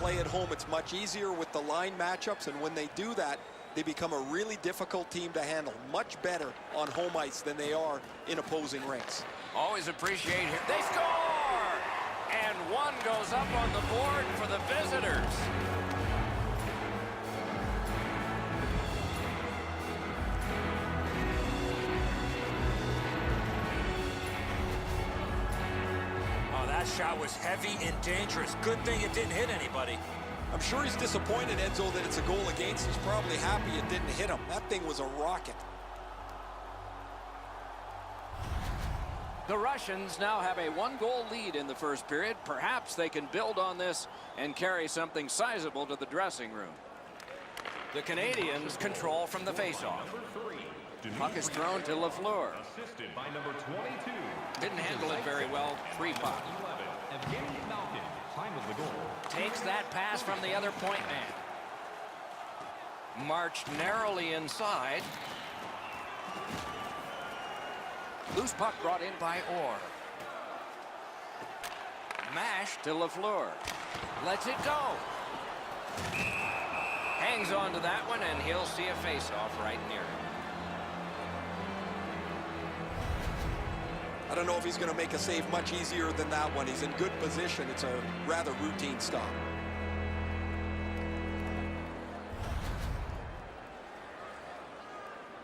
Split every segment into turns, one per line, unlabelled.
play at home, it's much easier with the line matchups, and when they do that, they become a really difficult team to handle. Much better on home ice than they are in opposing rinks.
Always appreciate it. They score! And one goes up on the board for the visitors.
Oh, that shot was heavy and dangerous. Good thing it didn't hit anybody.
I'm sure he's disappointed, Enzo, that it's a goal against. He's probably happy it didn't hit him. That thing was a rocket.
The Russians now have a one-goal lead in the first period. Perhaps they can build on this and carry something sizable to the dressing room. The Canadians control from the faceoff. Puck is thrown to Lafleur.
Assisted by number 22.
Didn't handle it very well. Free puck.
Time of the goal.
Takes that pass from the other point man. Marched narrowly inside. Loose puck brought in by Orr. Mash to Lafleur. Lets it go. Hangs on to that one, and he'll see a face-off right near him.
I don't know if he's going to make a save much easier than that one. He's in good position. It's a rather routine stop.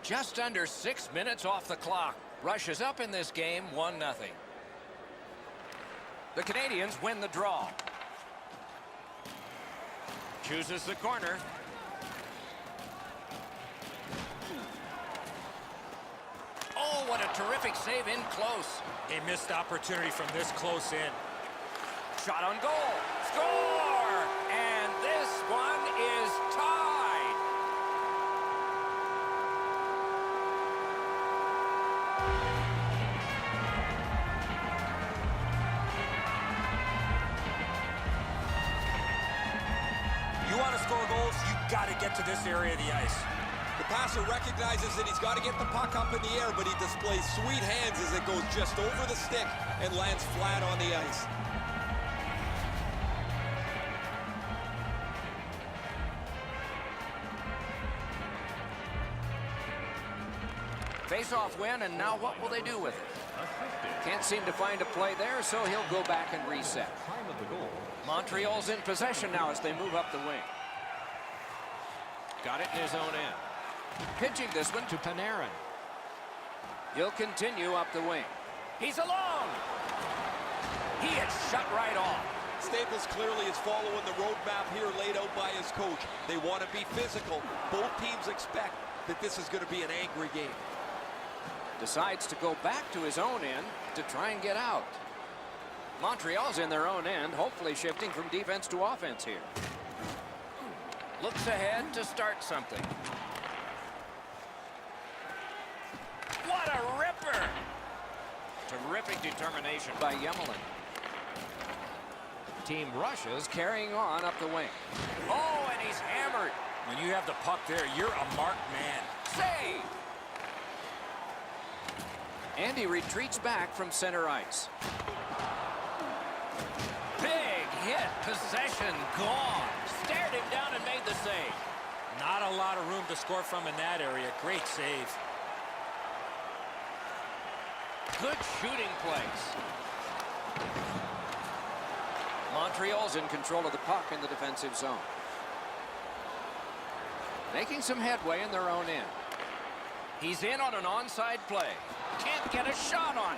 Just under 6 minutes off the clock. Russia's up in this game 1-0. The Canadians win the draw. Chooses the corner. Oh, what a terrific save in close.
A missed opportunity from this close in.
Shot on goal. Score! And this one is tied.
You want to score goals, you got to get to this area of the ice.
The passer recognizes that he's got to get the puck up in the air, but he displays sweet hands as it goes just over the stick and lands flat on the ice.
Face-off win, and now what will they do with it? Can't seem to find a play there, so he'll go back and reset.
Time of the goal.
Montreal's in possession now as they move up the wing. Got it in his own end. Pitching this one to Panarin. He'll continue up the wing. He's alone. He is shut right off.
Staples clearly is following the roadmap here laid out by his coach. They want to be physical. Both teams expect that this is going to be an angry game.
Decides to go back to his own end to try and get out. Montreal's in their own end, hopefully shifting from defense to offense here. Looks ahead to start something. What a ripper! Terrific determination by Yemelin. Team Russia's carrying on up the wing. Oh, and he's hammered.
When you have the puck there, you're a marked man.
Save! And he retreats back from center ice. Big hit, possession gone. Stared him down and made the save.
Not a lot of room to score from in that area. Great save.
Good shooting place. Montreal's in control of the puck in the defensive zone. Making some headway in their own end. He's in on an onside play. Can't get a shot on.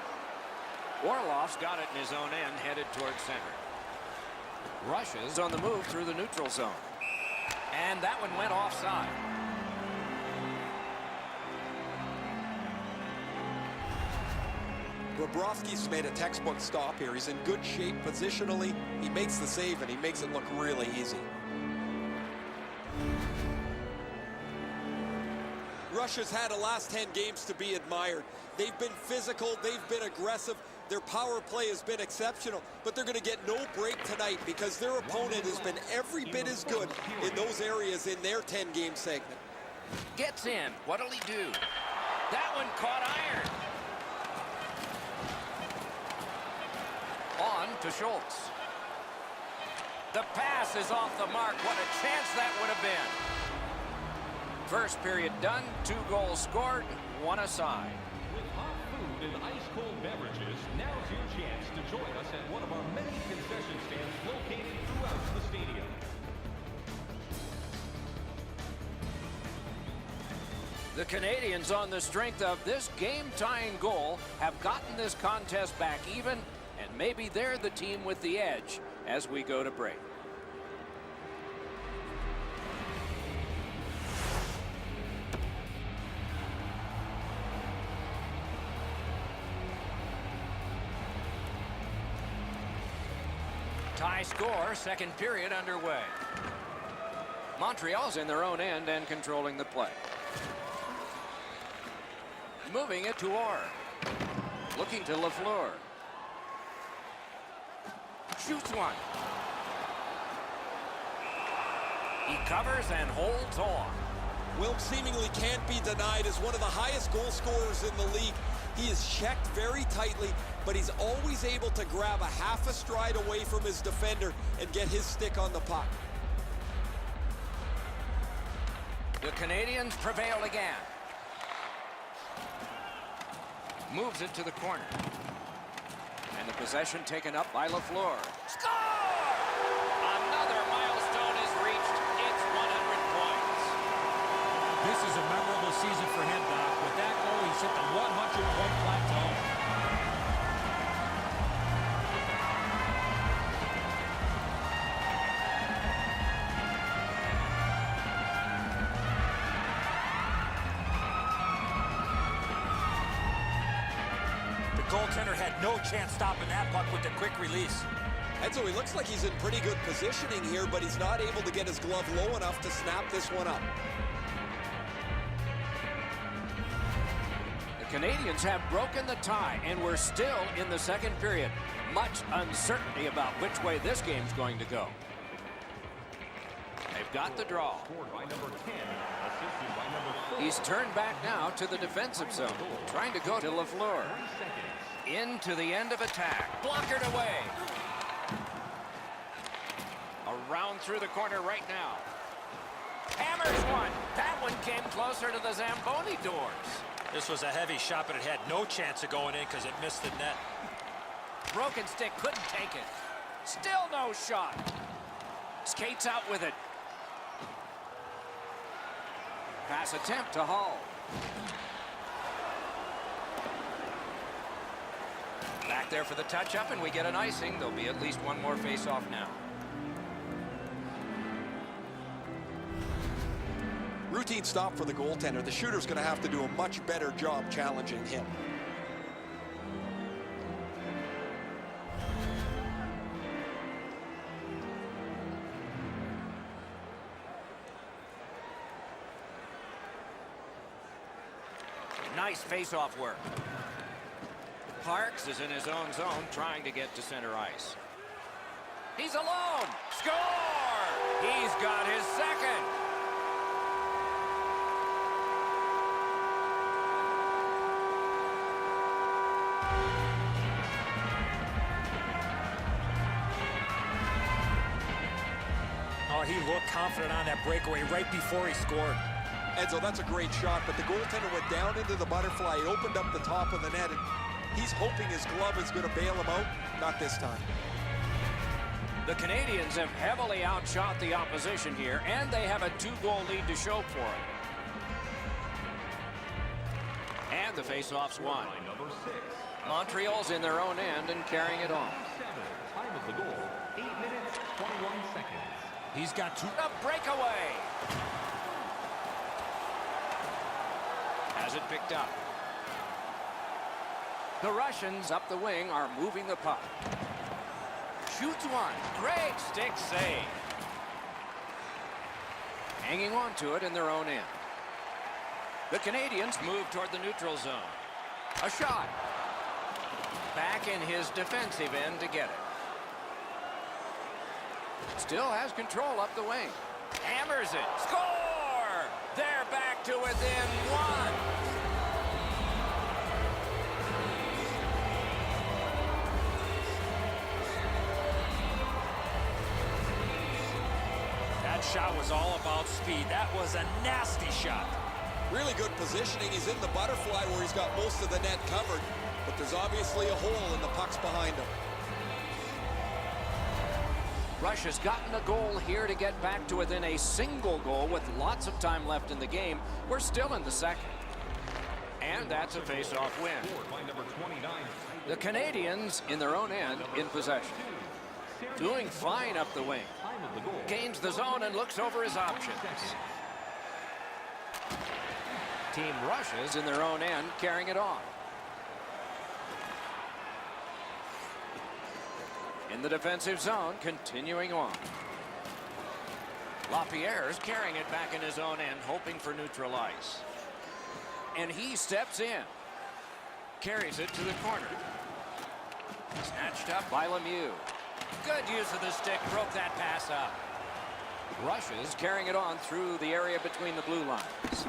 Orlov's got it in his own end, headed towards center. Russia's on the move through the neutral zone. And that one went offside.
Bobrovsky's made a textbook stop here. He's in good shape positionally. He makes the save, and he makes it look really easy. Russia's had the last 10 games to be admired. They've been physical, they've been aggressive, their power play has been exceptional, but they're going to get no break tonight because their opponent has been every bit as good in those areas in their 10-game segment.
Gets in. What'll he do? That one caught iron. On to Schultz. The pass is off the mark. What a chance that would have been. First period done. 2 goals scored, 1 aside.
With hot food and ice-cold beverages, now's your chance to join us at one of our many concession stands located throughout the stadium.
The Canadians, on the strength of this game-tying goal, have gotten this contest back even, and maybe they're the team with the edge as we go to break. Tie score, second period underway. Montreal's in their own end and controlling the play. Moving it to Orr. Looking to Lafleur. Shoots one. He covers and holds on.
Wilk seemingly can't be denied as one of the highest goal scorers in the league. He is checked very tightly, but he's always able to grab a half a stride away from his defender and get his stick on the puck.
The Canadians prevail again. Moves it to the corner. And the possession taken up by Lafleur. Score! Another milestone is reached. It's 100 points.
This is a memorable season for him, Doc. With that goal, he's hit the 100-point plateau. Goaltender had no chance stopping that puck with the quick release.
And so he looks like he's in pretty good positioning here, but he's not able to get his glove low enough to snap this one up.
The Canadians have broken the tie, and we're still in the second period. Much uncertainty about which way this game's going to go. They've got the draw.
Scored by number 10, assisted by number 4.
He's turned back now to the defensive zone, trying to go to Lafleur. Into the end of attack. Blockered away. Around through the corner right now. Hammers one. That one came closer to the Zamboni doors.
This was a heavy shot, but it had no chance of going in because it missed the net.
Broken stick, couldn't take it. Still no shot. Skates out with it. Pass attempt to Hall. Back there for the touch-up, and we get an icing. There'll be at least one more face-off now.
Routine stop for the goaltender. The shooter's going to have to do a much better job challenging him.
Nice face-off work. Parks is in his own zone, trying to get to center ice. He's alone. Score! He's got his second.
Oh, he looked confident on that breakaway right before he scored.
Enzo, that's a great shot, but the goaltender went down into the butterfly, opened up the top of the net, and he's hoping his glove is going to bail him out. Not this time.
The Canadians have heavily outshot the opposition here, and they have a 2-goal lead to show for it. And the face-off's won.
By number 6.
Montreal's in their own end and carrying it on.
7. Time of the goal, 8 minutes, 21 seconds.
He's got two.
A breakaway. Has it picked up. The Russians up the wing are moving the puck. Shoots one. Great stick save. Hanging on to it in their own end. The Canadians move toward the neutral zone. A shot. Back in his defensive end to get it. Still has control up the wing. Hammers it. Score! They're back to within one.
shot was all about speed. That was a nasty shot.
Really good positioning. He's in the butterfly where he's got most of the net covered, but there's obviously a hole and the puck's behind him.
Russia's gotten a goal here to get back to within a single goal with lots of time left in the game. We're still in the second. And that's a face-off win. The Canadians in their own end in possession. Doing fine up the wing. Gains the zone and looks over his options. Team Russia's in their own end, carrying it on. In the defensive zone, continuing on. LaPierre's carrying it back in his own end, hoping for neutral ice. And he steps in. Carries it to the corner. Snatched up by Lemieux. Good use of the stick, broke that pass up. Russia's carrying it on through the area between the blue lines.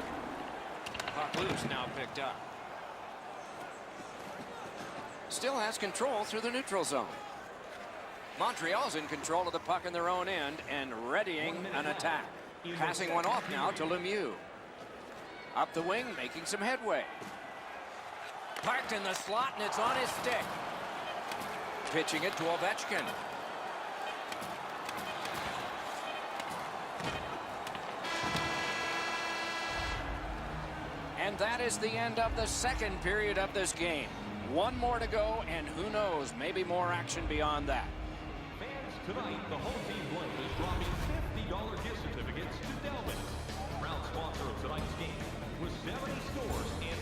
Puck loose, now picked up. Still has control through the neutral zone. Montreal's in control of the puck in their own end and readying an attack. Passing one off now to Lemieux. Up the wing, making some headway. Parked in the slot, and it's on his stick. Pitching it to Ovechkin. And that is the end of the second period of this game. One more to go, and who knows, maybe more action beyond that.
Fans, tonight, the home team blend is dropping $50 gift certificates to Delvin's. Proud sponsor of tonight's game with 70 stores and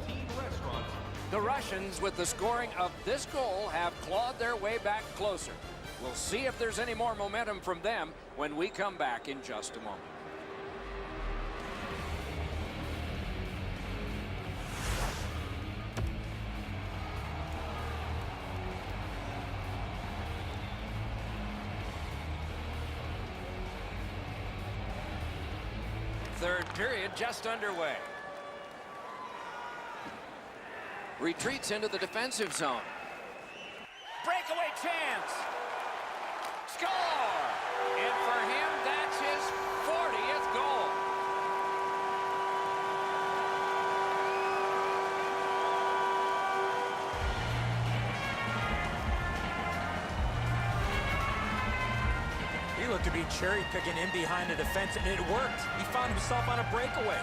14 restaurants.
The Russians, with the scoring of this goal, have clawed their way back closer. We'll see if there's any more momentum from them when we come back in just a moment. Third period just underway. Retreats into the defensive zone. Breakaway chance. Score! And for him, that's his 40th goal.
He looked to be cherry-picking in behind the defense, and it worked. He found himself on a breakaway.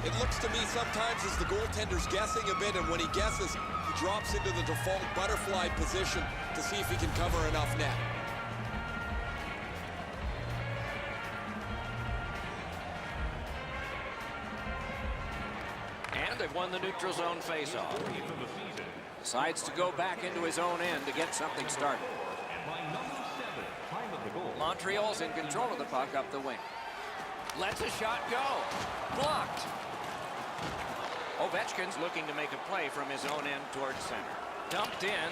It looks to me sometimes as the goaltender's guessing a bit, and when he guesses, he drops into the default butterfly position to see if he can cover enough net.
And they've won the neutral zone faceoff. Decides to go back into his own end to get something started. Montreal's in control of the puck up the wing. Lets a shot go. Blocked. Ovechkin's looking to make a play from his own end towards center. Dumped in.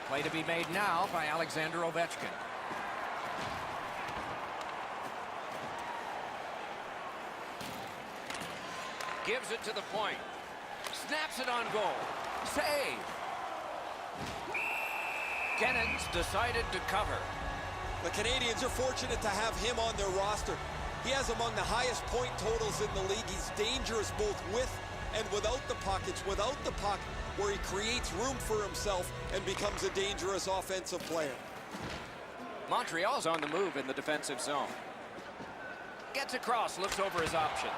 Play to be made now by Alexander Ovechkin. Gives it to the point. Snaps it on goal. Save. Kennan's decided to cover.
The Canadians are fortunate to have him on their roster. He has among the highest point totals in the league. He's dangerous both with and without the puck. It's without the puck where he creates room for himself and becomes a dangerous offensive player.
Montreal's on the move in the defensive zone. Gets across, looks over his options.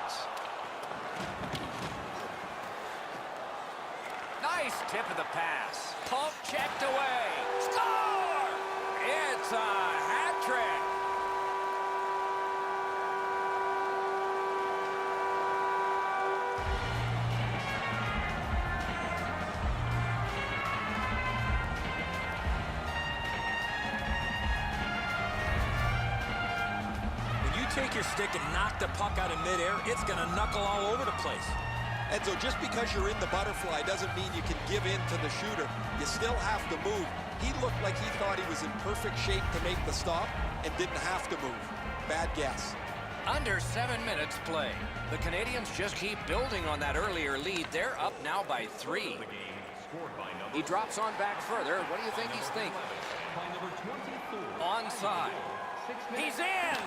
Nice tip of the pass. Poke checked away. Score! It's a hat trick.
When you take your stick and knock the puck out of midair, it's going to knuckle all over the place.
And so just because you're in the butterfly doesn't mean you can give in to the shooter. You still have to move. He looked like he thought he was in perfect shape to make the stop and didn't have to move. Bad guess.
Under 7 minutes play. The Canadians just keep building on that earlier lead. They're up now by 3. He drops on back further. What do you think he's thinking? Onside. He's in!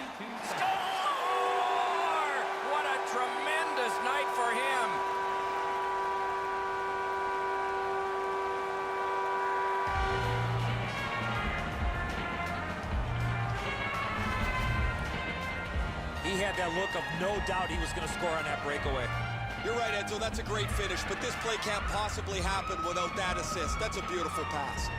He had that look of no doubt he was going to score on that breakaway.
You're right, Enzo. That's a great finish, but this play can't possibly happen without that assist. That's a beautiful pass.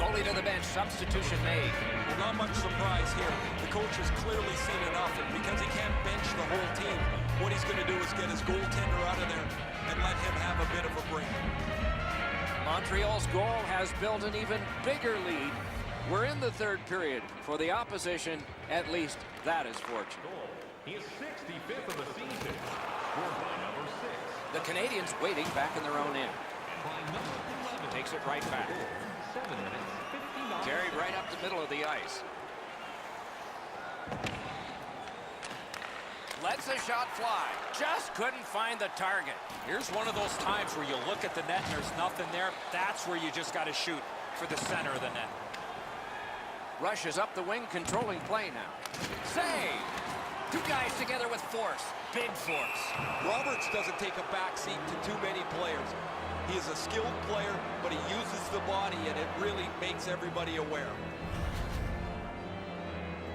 Goalie to the bench, substitution made.
Well, not much surprise here. The coach has clearly seen enough, and because he can't bench the whole team, what he's going to do is get his goaltender out of there and let him have a bit of a break.
Montreal's goal has built an even bigger lead. We're in the third period. For the opposition, at least that is fortunate.
His 65th of the season, scored by number 6.
The Canadians waiting back in their own end.
By number 11.
Takes it right back.
7 minutes, 59.
Carried right up the middle of the ice. Lets a shot fly. Just couldn't find the target.
Here's one of those times where you look at the net and there's nothing there. That's where you just got to shoot for the center of the net.
Rushes up the wing, controlling play now. Save! Two guys together with force. Big force.
Roberts doesn't take a backseat to too many players. He is a skilled player, but he uses the body, and it really makes everybody aware.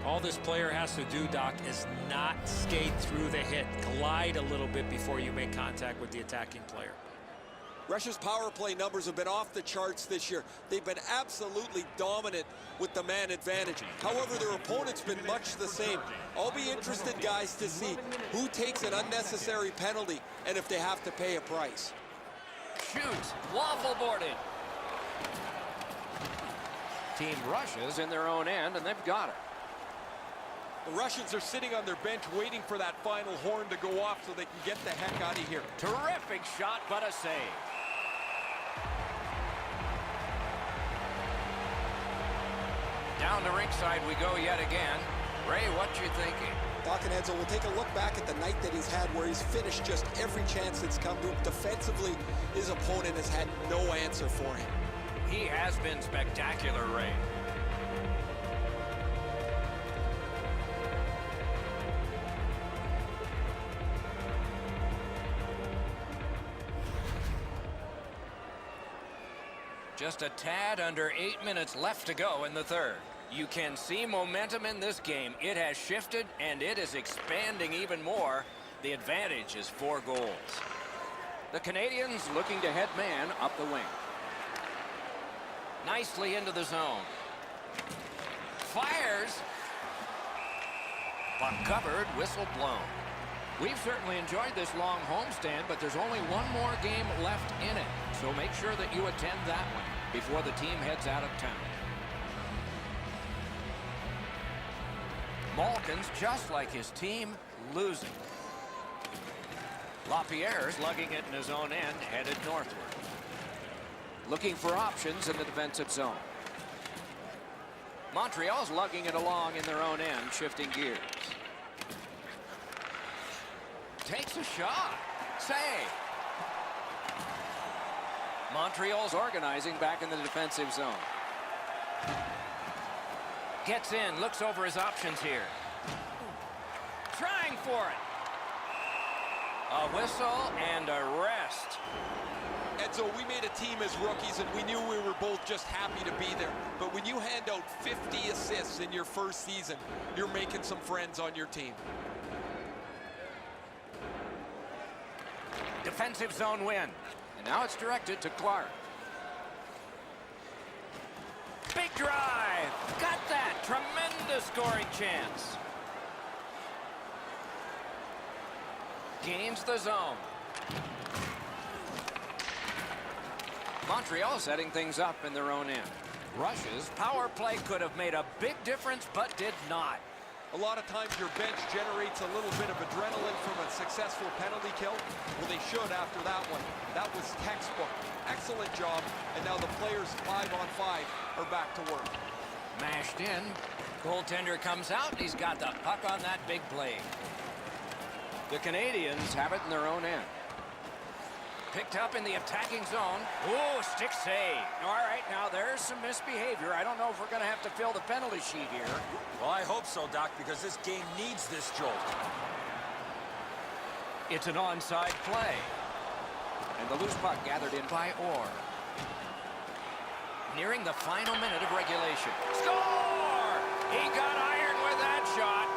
All this player has to do, Doc, is not skate through the hit. Glide a little bit before you make contact with the attacking player.
Russia's power play numbers have been off the charts this year. They've been absolutely dominant with the man advantage. However, their opponent's been much the same. I'll be interested, guys, to see who takes an unnecessary penalty and if they have to pay a price.
Shoots. Waffle boarded. Team rushes in their own end, and they've got it.
The Russians are sitting on their bench waiting for that final horn to go off so they can get the heck out of here.
Terrific shot, but a save. Down the ringside we go yet again. Ray, what you thinking?
Doc and Enzo will take a look back at the night that he's had where he's finished just every chance that's come to him. Defensively, his opponent has had no answer for him.
He has been spectacular, Ray. Just a tad under 8 minutes left to go in the third. You can see momentum in this game. It has shifted, and it is expanding even more. The advantage is 4 goals. The Canadians looking to head man up the wing. Nicely into the zone. Fires. Puck covered, whistle blown. We've certainly enjoyed this long homestand, but there's only one more game left in it. So make sure that you attend that one before the team heads out of town. Malkin's just like his team, losing. LaPierre's lugging it in his own end, headed northward. Looking for options in the defensive zone. Montreal's lugging it along in their own end, shifting gears. Takes a shot. Save. Montreal's organizing back in the defensive zone. Gets in, looks over his options here. Trying for it. A whistle and a rest.
Enzo, we made a team as rookies, and we knew we were both just happy to be there. But when you hand out 50 assists in your first season, you're making some friends on your team.
Defensive zone win. And now it's directed to Clark. Big drive. Got that. Tremendous scoring chance. Gains the zone. Montreal setting things up in their own end. Russia's power play could have made a big difference, but did not.
A lot of times your bench generates a little bit of adrenaline from a successful penalty kill. Well, they should after that one. That was textbook. Excellent job. And now the players 5-on-5 are back to work.
Mashed in. Goaltender comes out. He's got the puck on that big blade. The Canadians have it in their own end. Picked up in the attacking zone. Oh, stick save. All right, now there's some misbehavior. I don't know if we're going to have to fill the penalty sheet here.
Well, I hope so, Doc, because this game needs this jolt.
It's an onside play. And the loose puck gathered in by Orr. nearing the final minute of regulation. Score! He got iron with that shot.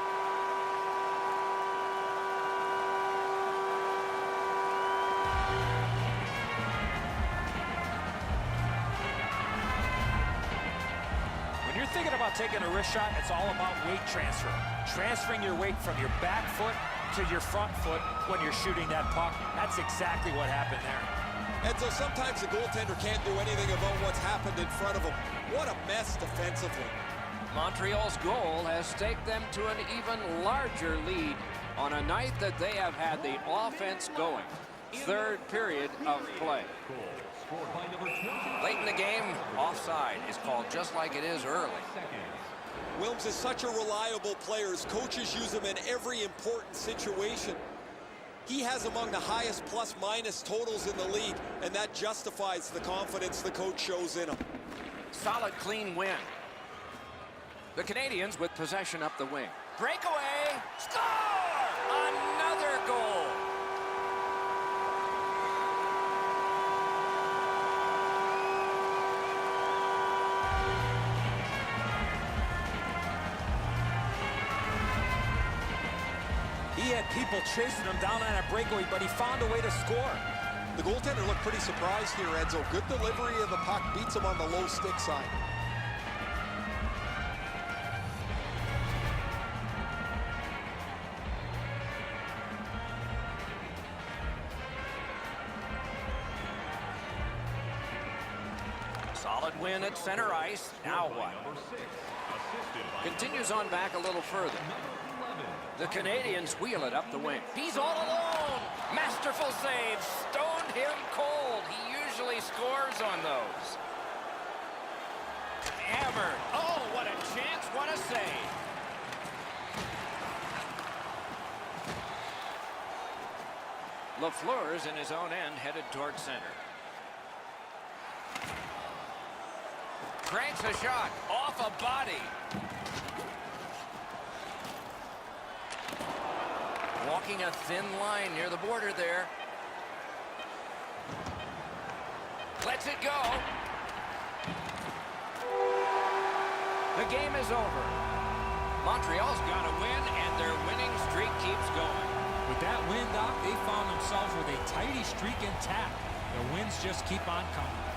When you're thinking about taking a wrist shot, it's all about weight transfer. Transferring your weight from your back foot to your front foot when you're shooting that puck. That's exactly what happened there.
And so sometimes the goaltender can't do anything about what's happened in front of him. What a mess defensively.
Montreal's goal has staked them to an even larger lead on a night that they have had the offense going. Third period of play. Late in the game, offside is called just like it is early.
Wilms is such a reliable player. His coaches use him in every important situation. He has among the highest plus-minus totals in the league, and that justifies the confidence the coach shows in him.
Solid, clean win. The Canadians with possession up the wing. Breakaway! Score! Another goal!
He had people chasing him down on a breakaway, but he found a way to score.
The goaltender looked pretty surprised here, Enzo. Good delivery of the puck, beats him on the low stick side.
Solid win at center ice. Now what? Continues on back a little further. The Canadians wheel it up the wing. He's all alone. Masterful save. Stoned him cold. He usually scores on those. Hammered. Oh, what a chance. What a save. Lafleur's in his own end, headed toward center. Cranks a shot. Off a body. Walking a thin line near the border there. Lets it go. The game is over. Montreal's got a win, and their winning streak keeps going.
With that win, Doc, they found themselves with a tidy streak intact. The wins just keep on coming.